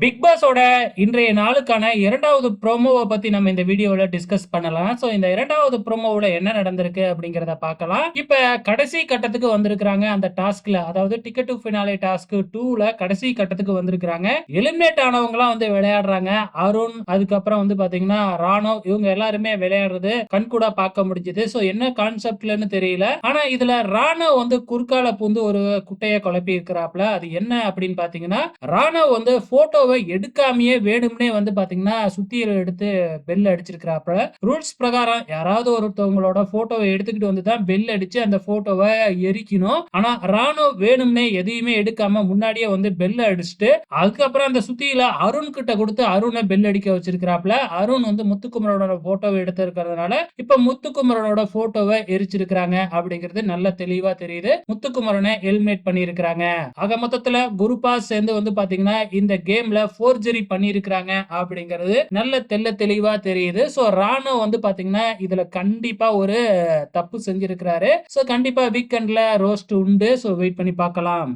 Big பாஸோட இன்றைய நாளுக்கான 2வது ப்ரோமோவ பத்தி நம்ம இந்த வீடியோல டிஸ்கஸ் பண்ணலாம். இந்த 2வது ப்ரோமோவுல என்ன நடந்திருக்கு அப்படிங்கிறத பார்க்கலாம். இப்ப கடைசி கட்டத்துக்கு வந்திருக்கிறாங்க அந்த டாஸ்க்ல. அதாவது டிக்கெட் டூ ஃபினாலே டாஸ்க் 2ல கடைசி கட்டத்துக்கு வந்திருக்கிறாங்க. எலிமினேட் ஆனவங்கலாம் வந்து விளையாடுறாங்க. அருண், அதுக்கப்புறம் வந்து பாத்தீங்கன்னா ராணவ், இவங்க எல்லாருமே விளையாடுறது கண்கூடா பார்க்க முடிஞ்சது. என்ன கான்செப்ட்லன்னு தெரியல. ஆனா இதுல ராணவ் வந்து குறுக்கால பூந்து ஒரு குட்டைய குழப்பி இருக்கிறாப்ல. அது என்ன அப்படின்னு பாத்தீங்கன்னா, ராணவ் வந்து போட்டோவை எடுக்காமயே வேணும்னே வந்து பாத்தீங்கன்னா சுத்தியல் எடுத்து பெல் அடிச்சிருக்கிறாப்ல. ரூல்ஸ் பிரகாரம் யாராவது ஒருத்தவங்களோட போட்டோவை எடுத்துக்கிட்டு வந்து தான் பெல் அடிச்சு அந்த போட்டோவை எரிக்கணும். ஆனா ராணவ் வேணும்னே எதையுமே எடுக்காம முன்னாடியே வந்து பெல் அடிச்சுட்டு அதுக்கப்புறம் அந்த சுத்தியில அருண் கிட்ட கொடுத்து அருணை பெல் அடிக்க வச்சிருக்கிறாப்ல. அருண் வந்து முத்துக்குமரனோட போட்டோவை எடுத்து இருக்கிறதுனால இப்ப முத்துக்குமரனோட போட்டோவை எரிச்சிருக்கிறாங்க அப்படிங்கிறது நல்ல தெளிவா தெரியுது. முத்துக்குமரனை எலிமினேட் பண்ணி இருக்கிறாங்க. ஆக மொத்தத்துல குரூப்பா சேர்ந்து வந்து பாத்தீங்கன்னா இந்த கேம்ல ஃபோர்ஜரி பண்ணியிருக்கிறாங்க அப்படிங்கிறது நல்ல தெளிவா தெரியுது. ராணோ வந்து பாத்தீங்கன்னா இதுல கண்டிப்பா ஒரு தப்பு செஞ்சிருக்கிறாரு. கண்டிப்பா வீக்கெண்ட்ல ரோஸ்ட் உண்டு. வெயிட் பண்ணி பார்க்கலாம்.